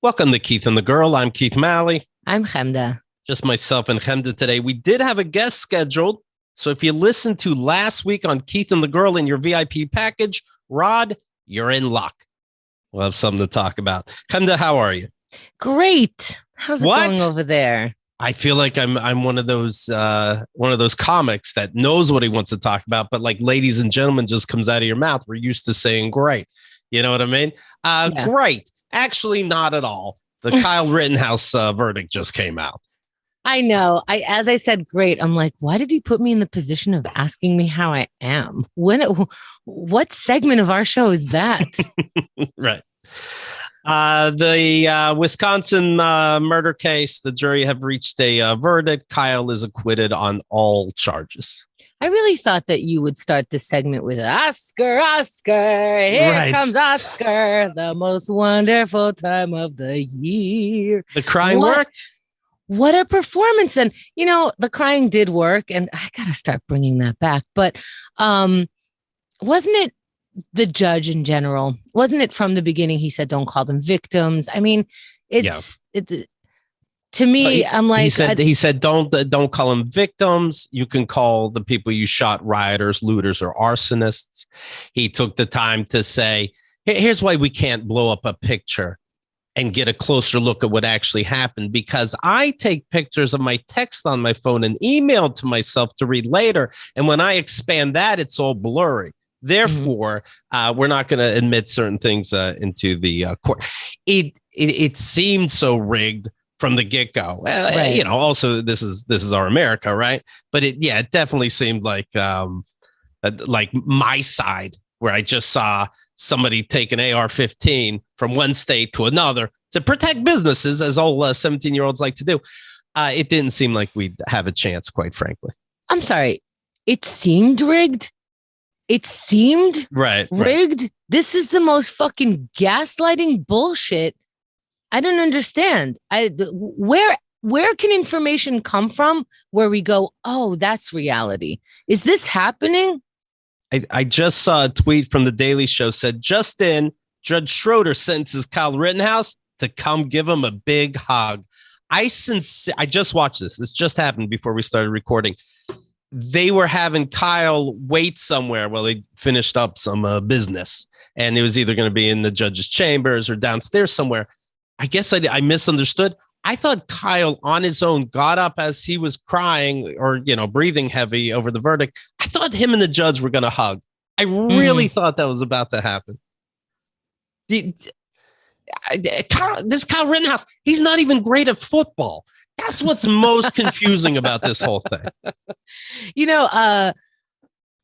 Welcome to Keith and the Girl. I'm Keith Malley. I'm Chemda. Just myself and Chemda today. We did have a guest scheduled. So if you listened to last week on Keith and the Girl in your VIP package, Rod, you're in luck. We'll have something to talk about. Chemda, how are you? Great. How's it going over there? I feel like I'm one of those comics that knows what he wants to talk about, but like ladies and gentlemen just comes out of your mouth. We're used to saying great. You know what I mean? Yeah. Great. Actually, not at all. The Kyle Rittenhouse verdict just came out. I know. As I said, great. I'm like, why did he put me in the position of asking me how I am? What segment of our show is that? Right. The Wisconsin murder case, the jury have reached a verdict. Kyle is acquitted on all charges. I really thought that you would start this segment with Oscar, here comes Oscar, the most wonderful time of the year. The crying worked. What a performance. And, the crying did work. And I got to start bringing that back. But wasn't it the judge in general? Wasn't it from the beginning? He said, don't call them victims. I mean, to me, I'm like, he said, don't call them victims. You can call the people you shot rioters, looters, or arsonists. He took the time to say, here's why we can't blow up a picture and get a closer look at what actually happened, because I take pictures of my text on my phone and email to myself to read later. And when I expand that, it's all blurry. Therefore, we're not going to admit certain things into the court. It seemed so rigged from the get-go. Right. Also this is our America, right? But it definitely seemed like my side, where I just saw somebody take an AR-15 from one state to another to protect businesses, as all 17-year-olds like to do. It didn't seem like we'd have a chance, quite frankly. I'm sorry. It seemed rigged. It seemed rigged. Right. This is the most fucking gaslighting bullshit. I don't understand. Where can information come from where we go, oh, that's reality? Is this happening? I just saw a tweet from The Daily Show said, just in, Judge Schroeder sentences Kyle Rittenhouse to come give him a big hug. I just watched this. This just happened before we started recording. They were having Kyle wait somewhere while they finished up some business. And it was either going to be in the judge's chambers or downstairs somewhere. I guess I misunderstood. I thought Kyle on his own got up as he was crying or, breathing heavy over the verdict. I thought him and the judge were going to hug. I really thought that was about to happen. This Kyle Rittenhouse, he's not even great at football. That's what's most confusing about this whole thing.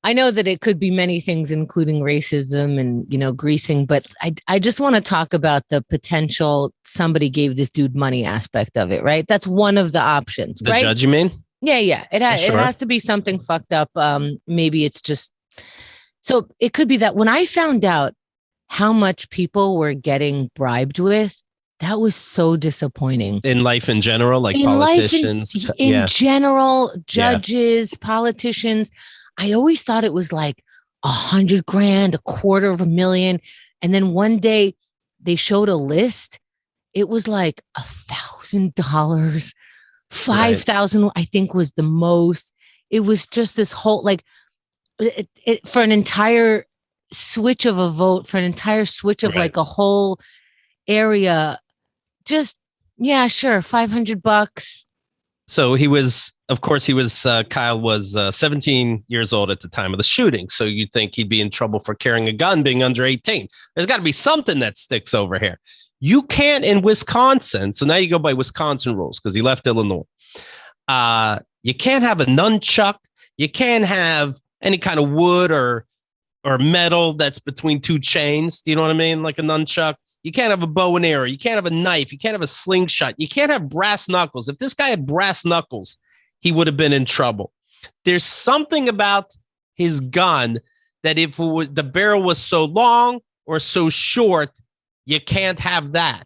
I know that it could be many things, including racism and, greasing, but I just want to talk about the potential somebody gave this dude money aspect of it, right? That's one of the options, the right? The judge, you mean? Yeah. It has to be something fucked up. Maybe it's just, so it could be that when I found out how much people were getting bribed with, that was so disappointing. In life in general, like in politicians. In general, judges, politicians. I always thought it was like $100,000, $250,000. And then one day they showed a list. It was like $1,000, 5,000, I think was the most. It was just this whole, like for an entire switch of a vote, for an entire switch of like a whole area. Just, yeah, sure. $500. So Kyle was 17 years old at the time of the shooting. So you'd think he'd be in trouble for carrying a gun being under 18. There's got to be something that sticks over here. You can't in Wisconsin. So now you go by Wisconsin rules because he left Illinois. You can't have a nunchuck. You can't have any kind of wood or metal that's between two chains. Do you know what I mean? Like a nunchuck. You can't have a bow and arrow. You can't have a knife. You can't have a slingshot. You can't have brass knuckles. If this guy had brass knuckles, he would have been in trouble. There's something about his gun that if the barrel was so long or so short, you can't have that.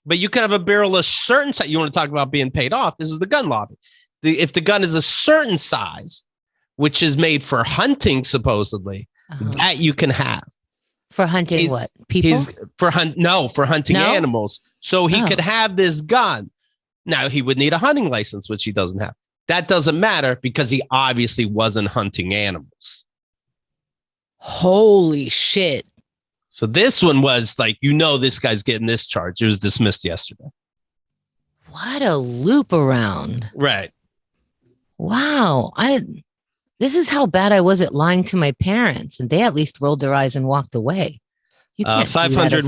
But you can have a barrel a certain size. You want to talk about being paid off? This is the gun lobby. If the gun is a certain size, which is made for hunting, supposedly, that you can have. For hunting what? People? For hunting animals. So he could have this gun. Now he would need a hunting license, which he doesn't have. That doesn't matter because he obviously wasn't hunting animals. Holy shit. So this one was like, this guy's getting this charge. It was dismissed yesterday. What a loop around. Right. Wow. This is how bad I was at lying to my parents, and they at least rolled their eyes and walked away. You can't 500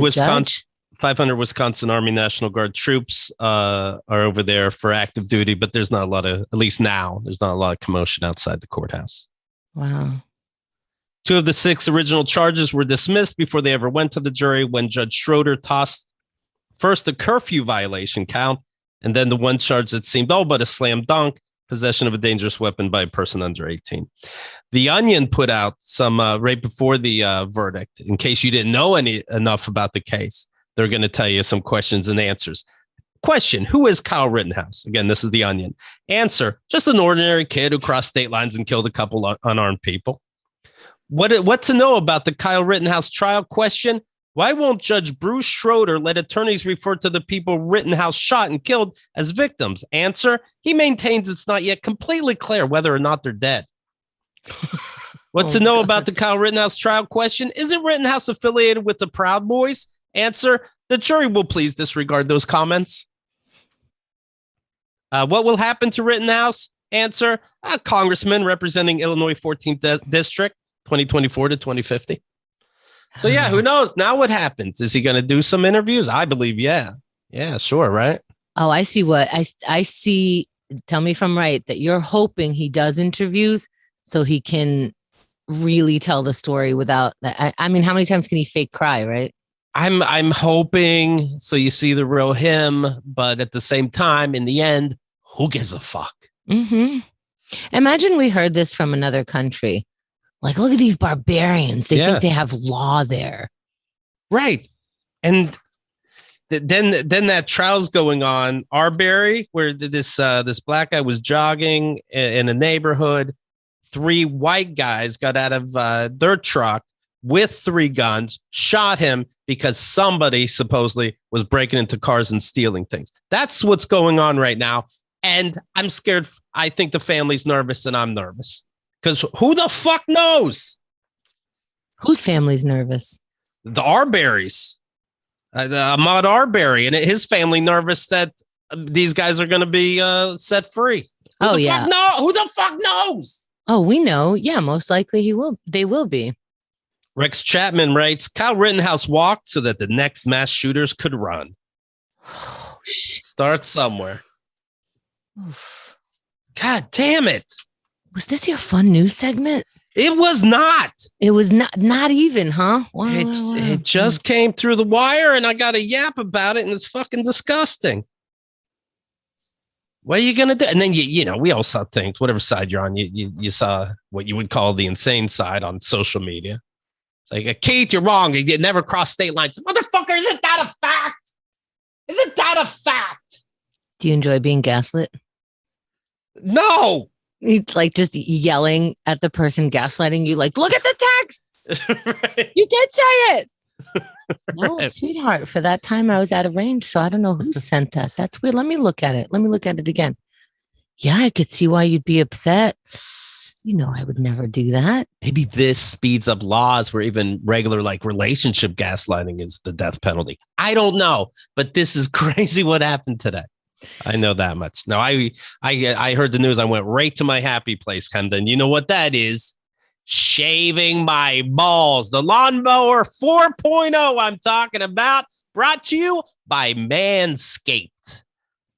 Wisconsin Army National Guard troops are over there for active duty, but there's not a lot of, at least now, there's not a lot of commotion outside the courthouse. Wow. 2 of the 6 original charges were dismissed before they ever went to the jury when Judge Schroeder tossed first the curfew violation count and then the one charge that seemed all but a slam dunk, possession of a dangerous weapon by a person under 18. The Onion put out some right before the verdict, in case you didn't know enough about the case. They're going to tell you some questions and answers. Question: who is Kyle Rittenhouse? Again, this is The Onion. Answer: just an ordinary kid who crossed state lines and killed a couple unarmed people. What to know about the Kyle Rittenhouse trial? Question: why won't Judge Bruce Schroeder let attorneys refer to the people Rittenhouse shot and killed as victims? Answer: he maintains it's not yet completely clear whether or not they're dead. What to know about the Kyle Rittenhouse trial? Question: isn't Rittenhouse affiliated with the Proud Boys? Answer: the jury will please disregard those comments. What will happen to Rittenhouse? Answer: a congressman representing Illinois 14th District, 2024 to 2050. So, yeah, who knows? Now what happens? Is he going to do some interviews? I believe, yeah. Yeah, sure, right? Oh, I see what I see. Tell me if I'm right, that you're hoping he does interviews so he can really tell the story without that. I mean, how many times can he fake cry, right? I'm hoping so you see the real him, but at the same time, in the end, who gives a fuck? Mm-hmm. Imagine we heard this from another country. Like, look at these barbarians. They think they have law there. Right. And then that trial's going on. Arbery, where this black guy was jogging in a neighborhood. 3 white guys got out of their truck with 3 guns, shot him because somebody supposedly was breaking into cars and stealing things. That's what's going on right now. And I'm scared. I think the family's nervous and I'm nervous. Because who the fuck knows? Whose family's nervous? The Arbery's. Ahmaud Arbery and his family nervous that these guys are going to be set free. Who the fuck knows? Oh, we know. Yeah, most likely they will be. Rex Chapman writes, Kyle Rittenhouse walked so that the next mass shooters could run. Oh, shit. Start somewhere. Oof. God damn it. Was this your fun news segment? It was not. It was not even, huh? Wow, it just came through the wire and I got a yap about it and it's fucking disgusting. What are you going to do? And then, we all saw things, whatever side you're on, you saw what you would call the insane side on social media. It's like, Keith, you're wrong. You never cross state lines. Motherfucker, isn't that a fact? Isn't that a fact? Do you enjoy being gaslit? No. It's like just yelling at the person gaslighting you, like, look at the text. Right. You did say it. No, right. Sweetheart, for that time I was out of range. So I don't know who sent that. That's weird. Let me look at it. Let me look at it again. Yeah, I could see why you'd be upset. I would never do that. Maybe this speeds up laws where even regular relationship gaslighting is the death penalty. I don't know, but this is crazy what happened today. I know that much. Now, I heard the news. I went right to my happy place, Camden. You know what that is? Shaving my balls. The Lawnmower 4.0 I'm talking about, brought to you by Manscaped.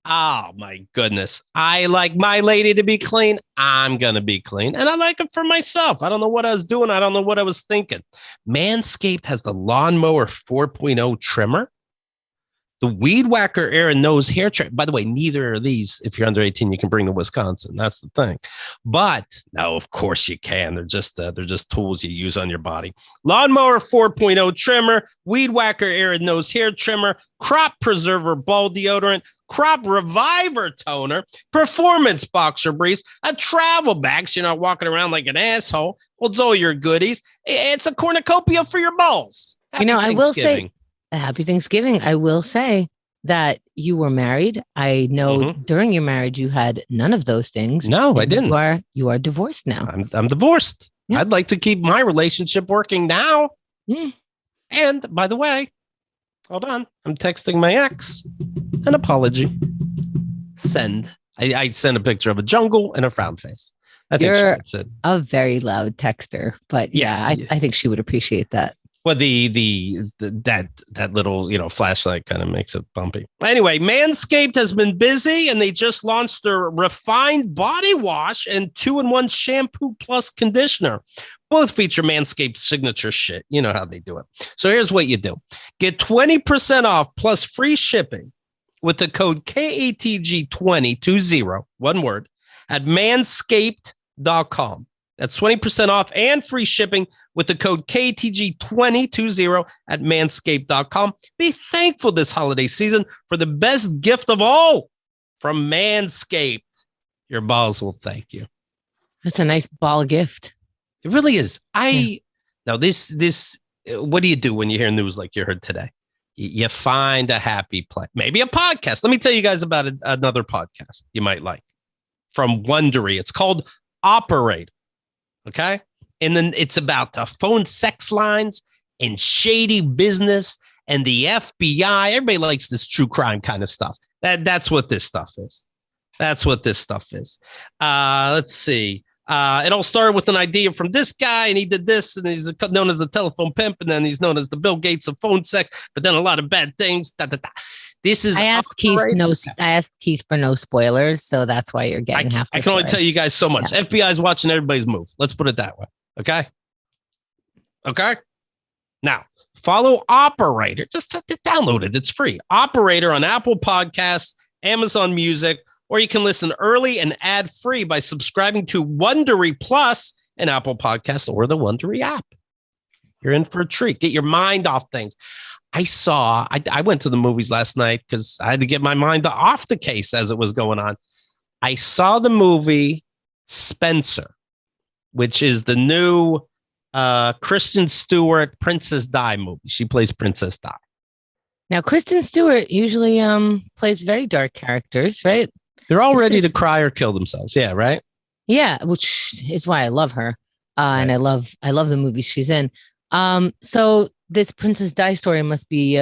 Oh, my goodness. I like my lady to be clean. I'm going to be clean. And I like it for myself. I don't know what I was doing. I don't know what I was thinking. Manscaped has the Lawnmower 4.0 trimmer. The Weed Whacker Air and Nose Hair Trimmer. By the way, neither of these, if you're under 18, you can bring to Wisconsin. That's the thing. But no, of course you can. They're just tools you use on your body. Lawnmower 4.0 trimmer, Weed Whacker Air and Nose Hair Trimmer, Crop Preserver Ball Deodorant, Crop Reviver toner, performance boxer briefs, a travel bag so you're not walking around like an asshole, holds all your goodies. It's a cornucopia for your balls. Happy I will say, happy Thanksgiving. I will say that you were married. I know during your marriage you had none of those things. No, I didn't. You are divorced now. I'm divorced. Yeah. I'd like to keep my relationship working now. And by the way, hold on. I'm texting my ex an apology. Send. I sent a picture of a jungle and a frown face. I think you're a very loud texter, but yeah, I think she would appreciate that. Well, that little, flashlight kind of makes it bumpy. Anyway, Manscaped has been busy and they just launched their refined body wash and 2-in-1 shampoo plus conditioner. Both feature Manscaped's signature shit. You know how they do it. So here's what you do. Get 20% off plus free shipping with the code KATG20, one word, at manscaped.com. That's 20% off and free shipping with the code KTG20 at manscaped.com. Be thankful this holiday season for the best gift of all from Manscaped. Your balls will thank you. That's a nice ball gift. It really is. Now this, what do you do when you hear news like you heard today? You find a happy place, maybe a podcast. Let me tell you guys about another podcast you might like from Wondery. It's called Operate. Okay. And then it's about the phone sex lines and shady business and the FBI. Everybody likes this true crime kind of stuff. That's what this stuff is. Let's see. It all started with an idea from this guy, and he did this, and he's known as the telephone pimp, and then he's known as the Bill Gates of phone sex, but then a lot of bad things. This is. I asked Keith for no spoilers, so that's why you're getting half. I can only tell you guys so much. Yeah. FBI's watching everybody's move. Let's put it that way. Okay. Now follow Operator. Just download it. It's free. Operator on Apple Podcasts, Amazon Music, or you can listen early and ad-free by subscribing to Wondery Plus and Apple Podcasts or the Wondery app. You're in for a treat. Get your mind off things. I went to the movies last night because I had to get my mind off the case as it was going on. I saw the movie Spencer, which is the new Kristen Stewart Princess Di movie. She plays Princess Di. Now, Kristen Stewart usually plays very dark characters, right? They're all ready to cry or kill themselves. Yeah, right? Yeah, which is why I love her. Right. And I love the movies she's in. So this Princess Di story must be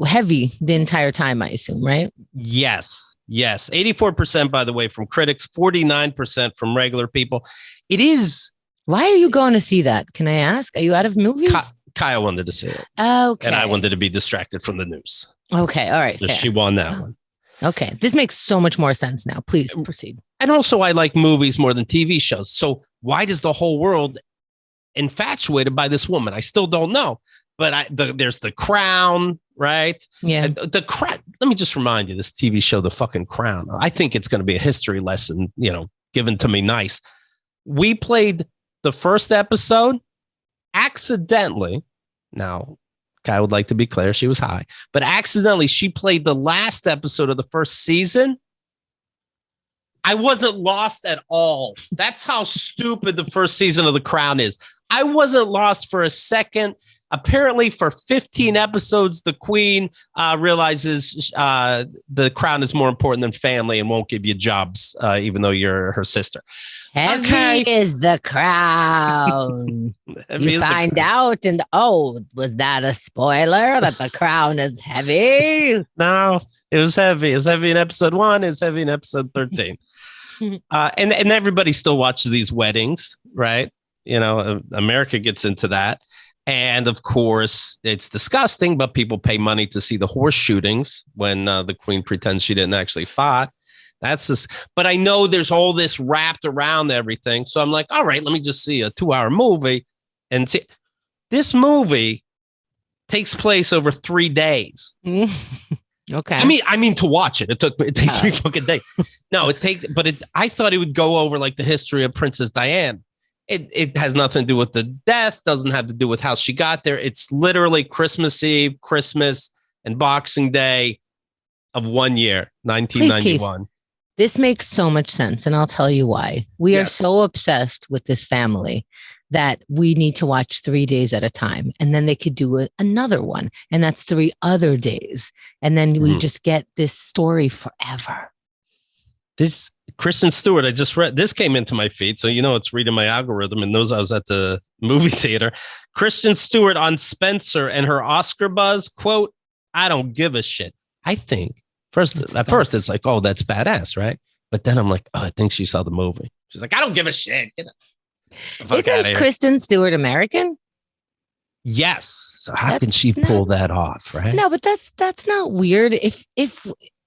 heavy the entire time, I assume, right? Yes. 84%, by the way, from critics, 49% from regular people. It is. Why are you going to see that? Can I ask? Are you out of movies? Kyle wanted to see it. Okay. And I wanted to be distracted from the news. Okay. All right. So she won that one. Okay. This makes so much more sense now. Please proceed. And also, I like movies more than TV shows. So why does the whole world infatuated by this woman? I still don't know. But there's The Crown, right? Yeah. The Crown. Let me just remind you, this TV show, The fucking Crown. I think it's going to be a history lesson, given to me nice. We played the first episode accidentally. Now, I would like to be clear, she was high, but accidentally she played the last episode of the first season. I wasn't lost at all. That's how stupid the first season of The Crown is. I wasn't lost for a second. Apparently, for 15 episodes, the Queen realizes the crown is more important than family and won't give you jobs, even though you're her sister. Heavy is the crown. You find out, and was that a spoiler that the crown is heavy? No, it was heavy. It was heavy in episode 1. It was heavy in episode 13. And everybody still watches these weddings, right? America gets into that. And of course, it's disgusting, but people pay money to see the horse shootings when the Queen pretends she didn't actually fight. That's just, but I know there's all this wrapped around everything. So I'm like, all right, let me just see a 2-hour movie and see. This movie takes place over 3 days. Okay. I mean to watch it. It takes 3 fucking days. No, I thought it would go over like the history of Princess Diana. It has nothing to do with the death, doesn't have to do with how she got there. It's literally Christmas Eve, Christmas, and Boxing Day of 1 year, Please, Keith, 1991. this makes so much sense, and I'll tell you why. We are Yes. so obsessed with this family that we need to watch 3 days at a time, and then they could do another one, and that's 3 other days, and then we just get this story forever. This Kristen Stewart, I just read, this came into my feed, so it's reading my algorithm and knows I was at the movie theater. Kristen Stewart on Spencer and her Oscar buzz, quote, "I don't give a shit." I think at first it's like, oh, that's badass, right? But then I'm like, oh, I think she saw the movie. She's like, "I don't give a shit." Isn't Kristen Stewart American? Yes. So how can she pull that off, right? No, but that's not weird.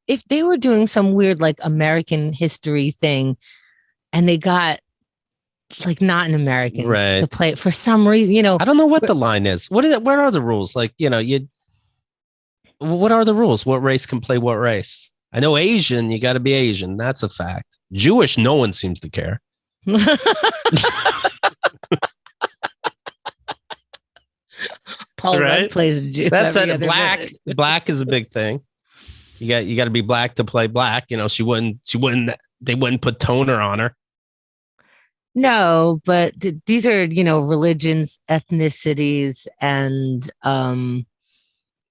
If they were doing some weird like American history thing and they got like not an American to play it for some reason, I don't know what the line is. What are the rules? Like, what are the rules? What race can play what race? I know Asian, you got to be Asian. That's a fact. Jewish, no one seems to care. Paul Rudd plays a Jew. That's it. Black is a big thing. You got to be black to play black. They wouldn't put toner on her. No, but these are, religions, ethnicities, and I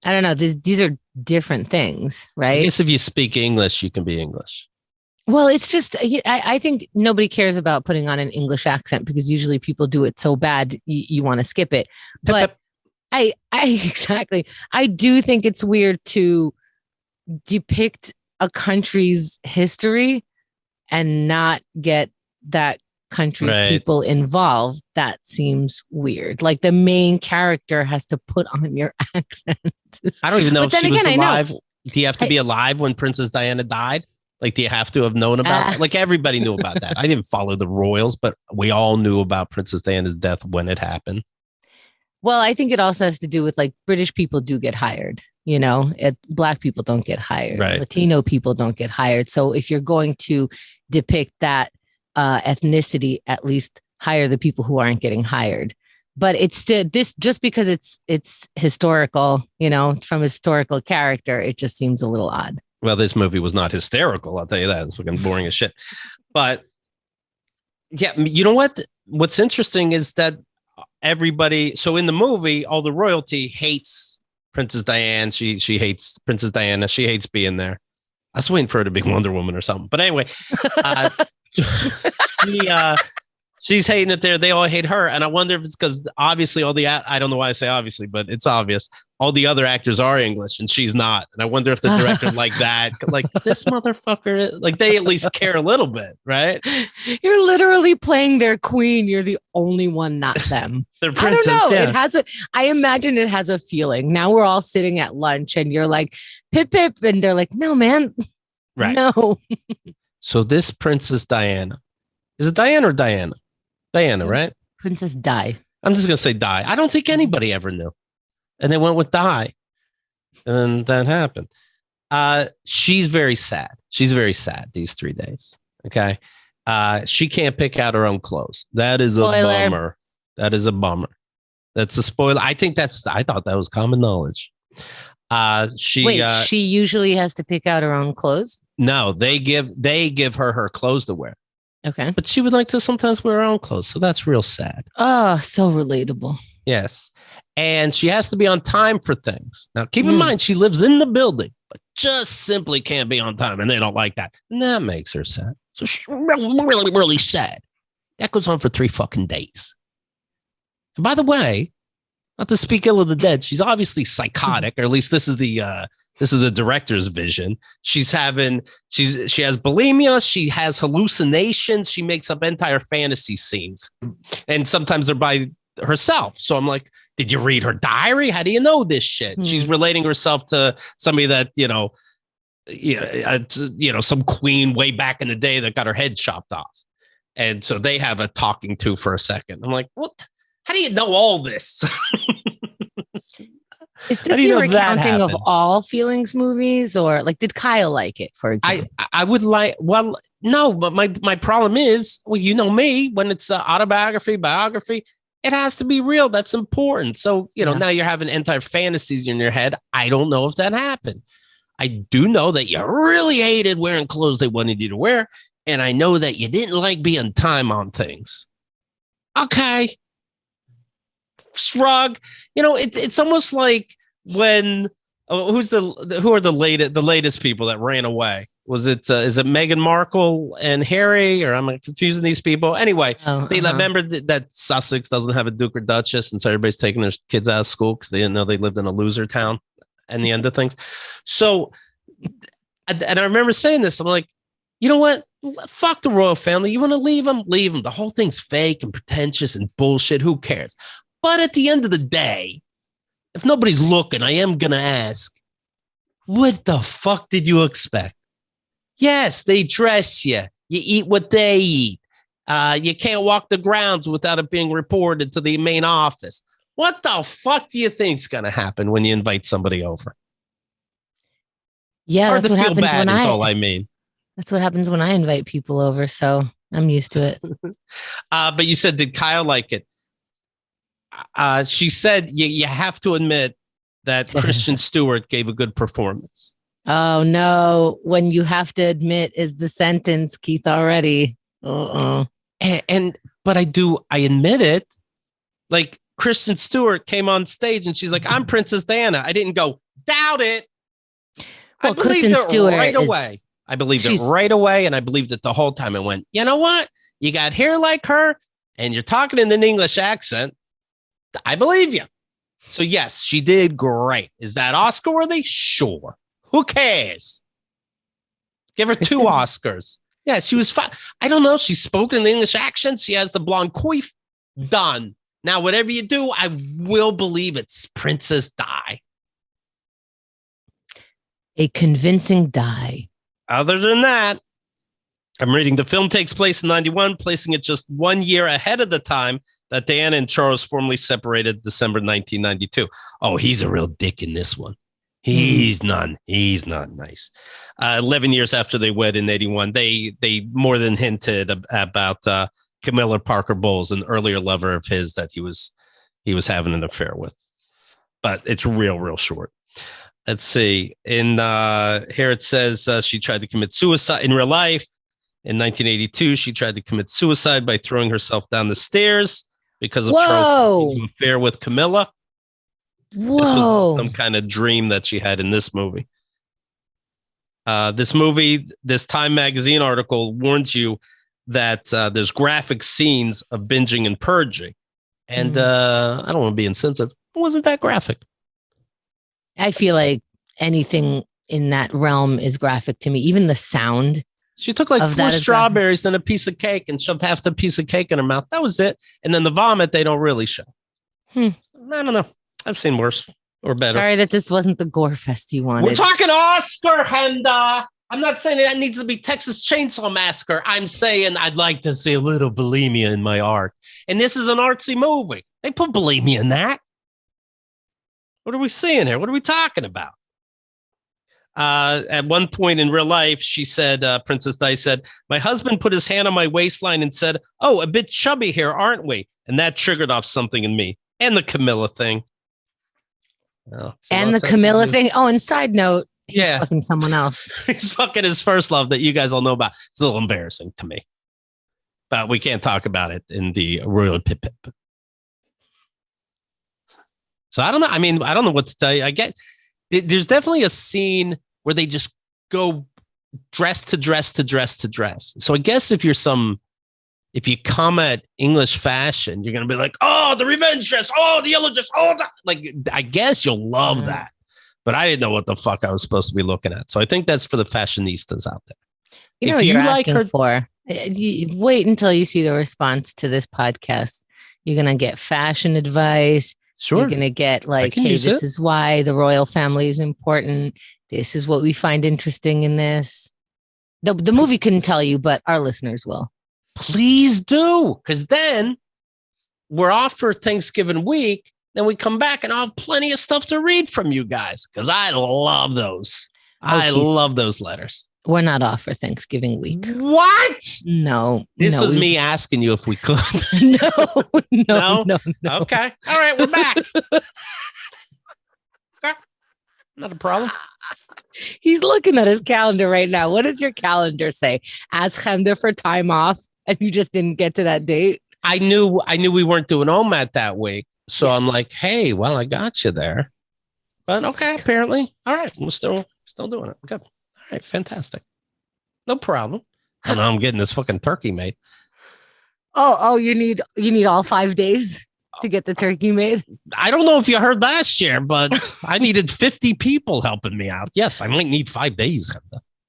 don't know. These are different things, right? I guess if you speak English, you can be English. Well, it's just, I think nobody cares about putting on an English accent because usually people do it so bad, you want to skip it. But I exactly. I do think it's weird to depict a country's history and not get that country's people involved. That seems weird. Like the main character has to put on your accent. I don't even know if she was alive. Do you have to be alive when Princess Diana died? Like, do you have to have known about that? Like, everybody knew about that. I didn't follow the royals, but we all knew about Princess Diana's death when it happened. Well, I think it also has to do with like British people do get hired. Black people don't get hired. Right. Latino people don't get hired. So if you're going to depict that ethnicity, at least hire the people who aren't getting hired. But it's still this just because it's historical, from historical character, it just seems a little odd. Well, this movie was not hysterical. I'll tell you that. It's fucking boring as shit. But yeah, you know what? What's interesting is that everybody. So in the movie, all the royalty hates Princess Diana. She hates Princess Diana. She hates being there. I was waiting for her to be Wonder Woman or something. But anyway, she's hating it there. They all hate her. And I wonder if it's because obviously I don't know why I say obviously, but it's obvious. All the other actors are English and she's not. And I wonder if the director like that, like this motherfucker, like they at least care a little bit, right? You're literally playing their queen. You're the only one, not them. Their princess, I don't know. I imagine it has a feeling. Now we're all sitting at lunch and you're like, Pip, Pip. And they're like, no, man. Right. No. So this Princess Diana, is it Diana or Diana? Diana, right? Princess Di. I'm just going to say Di. I don't think anybody ever knew. And they went with Di. And that happened. She's very sad. She's very sad these 3 days. Okay. She can't pick out her own clothes. That is a bummer. That is a bummer. That's a spoiler. I thought that was common knowledge. She usually has to pick out her own clothes? No, they give her clothes to wear. Okay. But she would like to sometimes wear her own clothes. So that's real sad. Oh, so relatable. Yes. And she has to be on time for things. Now, keep in mind, she lives in the building, but just simply can't be on time. And they don't like that. And that makes her sad. So she's really, really, really sad. That goes on for 3 fucking days. And by the way, not to speak ill of the dead, she's obviously psychotic, or at least this is the director's vision. She has bulimia. She has hallucinations. She makes up entire fantasy scenes, and sometimes they're by herself. So I'm like, did you read her diary? How do you know this shit? She's relating herself to somebody that, some queen way back in the day that got her head chopped off. And so they have a talking to for a second. I'm like, what? How do you know all this? Is this your recounting of all Feelings movies, or like, did Kyle like it, for example? I would like, well, no, but my problem is, well, you know me, when it's autobiography, biography, It has to be real. That's important. So, Yeah. now you're having entire fantasies in your head. I don't know if that happened. I do know that you really hated wearing clothes they wanted you to wear. And I know that you didn't like being time on things. Okay. Shrug. It's almost like when who are the latest people that ran away? Was it is it Meghan Markle and Harry, or am I confusing these people? Anyway, they remember that Sussex doesn't have a Duke or Duchess, and so everybody's taking their kids out of school because they didn't know they lived in a loser town. And the end of things. So, and I remember saying this. I'm like, you know what? Fuck the royal family. You want to leave them? Leave them. The whole thing's fake and pretentious and bullshit. Who cares? But at the end of the day, if nobody's looking, I am going to ask, what the fuck did you expect? Yes, they dress you. You eat what they eat. You can't walk the grounds without it being reported to the main office. What the fuck do you think's going to happen when you invite somebody over? Yeah, it's hard to feel bad is all I mean. That's what happens when I invite people over, so I'm used to it. But you said, did Kyle like it? She said, you have to admit that Kristen Stewart gave a good performance. Oh, no. When you have to admit is the sentence, Keith, already. But I admit it. Like, Kristen Stewart came on stage and she's like, I'm Princess Diana. I didn't go, doubt it. Well, Kristen Stewart right away. I believed it right away. And I believed it the whole time. I went, you know what? You got hair like her and you're talking in an English accent. I believe you. So yes, she did great. Is that Oscar worthy? Sure. Who cares? Give her 2 Oscars. Yeah, she was fine. I don't know. She spoke in the English accent. She has the blonde coif. Done. Now, whatever you do, I will believe it's Princess Di. A convincing die. Other than that, I'm reading the film takes place in 91, placing it just 1 year ahead of the time that Diana and Charles formally separated, December 1992. Oh, he's a real dick in this one. He's not nice. 11 years after they wed in 81, they more than hinted about Camilla Parker Bowles, an earlier lover of his that he was having an affair with. But it's real short. Let's see. In here it says she tried to commit suicide in real life. In 1982, she tried to commit suicide by throwing herself down the stairs because of Charles' affair with Camilla. Whoa. This was some kind of dream that she had in this movie. This Time magazine article warns you that there's graphic scenes of binging and purging. And I don't want to be insensitive. It wasn't that graphic. I feel like anything in that realm is graphic to me. Even the sound. She took like 4 strawberries, then a piece of cake, and shoved half the piece of cake in her mouth. That was it. And then the vomit, they don't really show. I don't know. I've seen worse or better. Sorry that this wasn't the gore fest you wanted. We're talking Oscar, Henda. I'm not saying that needs to be Texas Chainsaw Massacre. I'm saying I'd like to see a little bulimia in my art. And this is an artsy movie. They put bulimia in that. What are we seeing here? What are we talking about? At one point in real life, she said, Princess Di said, my husband put his hand on my waistline and said, oh, a bit chubby here, aren't we? And that triggered off something in me. And the Camilla thing. Oh, and the Camilla thing. Oh, and side note, he's fucking someone else. He's fucking his first love that you guys all know about. It's a little embarrassing to me. But we can't talk about it in the royal pip. So I don't know. I mean, I don't know what to tell you. There's definitely a scene where they just go dress to dress to dress to dress. So I guess if you come at English fashion, you're going to be like, oh, the revenge dress. Oh, the yellow dress. Oh, I guess you'll love that. But I didn't know what the fuck I was supposed to be looking at. So I think that's for the fashionistas out there. You know what you're asking for. Wait until you see the response to this podcast. You're going to get fashion advice. Sure. You're going to get like, hey, this is why the royal family is important. This is what we find interesting in this. The movie couldn't tell you, but our listeners will. Please do. Because then we're off for Thanksgiving week. Then we come back and I'll have plenty of stuff to read from you guys. Because I love those. I love those letters. We're not off for Thanksgiving week. What? No. This was me asking you if we could. No. Okay. All right, we're back. Okay. Not a problem. He's looking at his calendar right now. What does your calendar say? Ask Chemda for time off, and you just didn't get to that date. I knew we weren't doing OMAT that week. So yes. I'm like, hey, well, I got you there. But okay, apparently. All right. We're still doing it. Good. All right, fantastic. No problem. I know I'm getting this fucking turkey made. Oh, you need all 5 days to get the turkey made? I don't know if you heard last year, but I needed 50 people helping me out. Yes, I might need 5 days.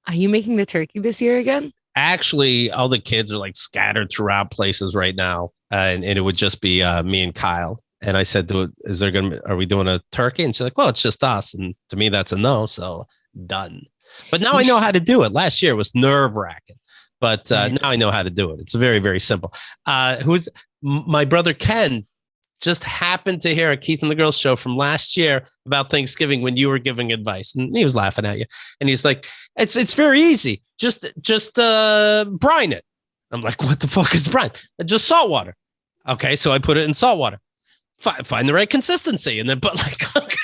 Are you making the turkey this year again? Actually, all the kids are like scattered throughout places right now. And it would just be me and Kyle. And I said, are we doing a turkey? And she's like, well, it's just us. And to me, that's a no. So done. But now I know how to do it. Last year was nerve wracking, but now I know how to do it. It's very, very simple. My brother Ken just happened to hear a Keith and the Girls show from last year about Thanksgiving when you were giving advice, and he was laughing at you. And he's like, it's very easy. Just brine it. I'm like, what the fuck is brine? Just salt water. Okay, so I put it in salt water. Find the right consistency, and then okay.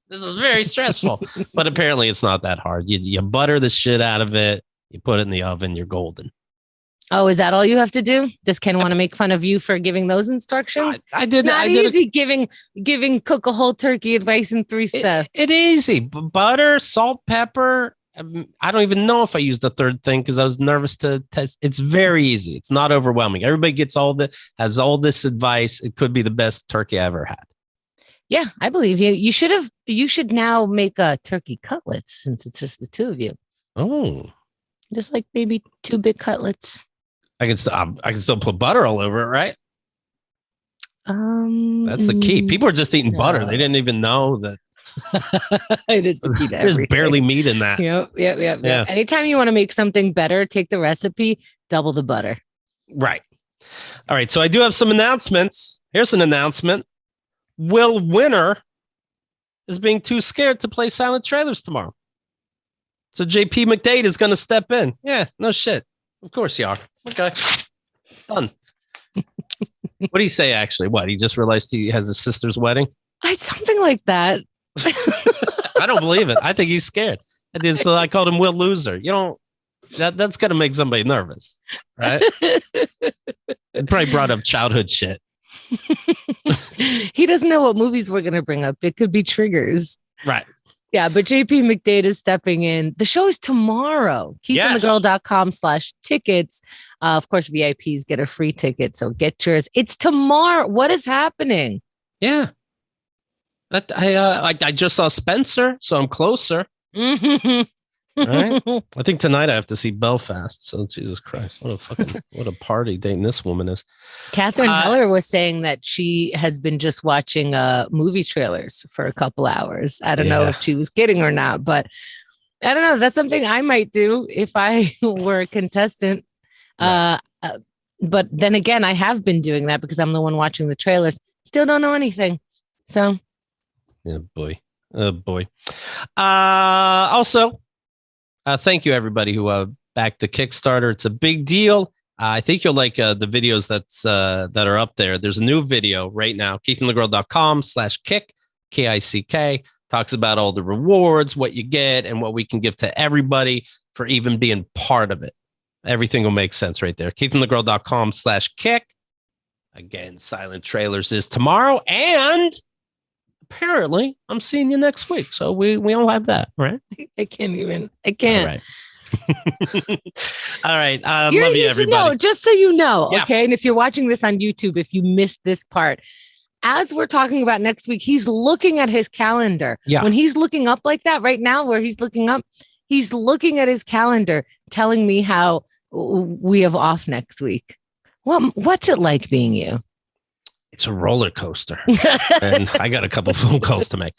This is very stressful, but apparently it's not that hard. You butter the shit out of it. You put it in the oven. You're golden. Oh, is that all you have to do? Does Ken want to make fun of you for giving those instructions? I did. It's not easy giving cook a whole turkey advice in 3 steps. It easy. Butter, salt, pepper. I don't even know if I used the third thing because I was nervous to test. It's very easy. It's not overwhelming. Everybody has all this advice. It could be the best turkey I ever had. Yeah, I believe you. You should now make a turkey cutlets since it's just the two of you. Oh, just like maybe 2 big cutlets. I can still put butter all over it, right? That's the key. People are just eating butter. They didn't even know that. It is the key to everything. There's barely meat in that. Yep. Anytime you want to make something better, take the recipe, double the butter. Right. All right. So I do have some announcements. Here's an announcement. Will Winner is being too scared to play Silent Trailers tomorrow. So JP McDade is going to step in. Yeah, no shit. Of course you are. Okay. Done. What do you say, actually? What? He just realized he has his sister's wedding? Something like that. I don't believe it. I think he's scared. I called him Will Loser. That's going to make somebody nervous, right? It probably brought up childhood shit. He doesn't know what movies we're going to bring up. It could be triggers. Right. Yeah, but JP McDade is stepping in. The show is tomorrow. KeithAndTheGirl.com/tickets. Of course, VIPs get a free ticket, so get yours. It's tomorrow. What is happening? Yeah. I just saw Spencer, so I'm closer. All right. I think tonight I have to see Belfast. So Jesus Christ, what a party dating this woman is. Catherine Heller was saying that she has been just watching movie trailers for a couple hours. I don't know if she was kidding or not, but I don't know. That's something I might do if I were a contestant. Right. But then again, I have been doing that because I'm the one watching the trailers. Still don't know anything. So. Yeah, boy. Oh boy. Also. Thank you, everybody who backed the Kickstarter. It's a big deal. I think you'll like the videos that are up there. There's a new video right now, KeithandTheGirl.com/kick, KICK, talks about all the rewards, what you get, and what we can give to everybody for even being part of it. Everything will make sense right there. KeithandTheGirl.com/kick. Again, Silent Trailers is tomorrow, and apparently I'm seeing you next week. So we all have that, right? I can't. All right. All right. Love you, everybody. No, just so you know, okay? And if you're watching this on YouTube, if you missed this part, as we're talking about next week, he's looking at his calendar. Yeah. When he's looking up like that right now, where he's looking up, he's looking at his calendar, telling me how we have off next week. What's it like being you? It's a roller coaster. And I got a couple phone calls to make.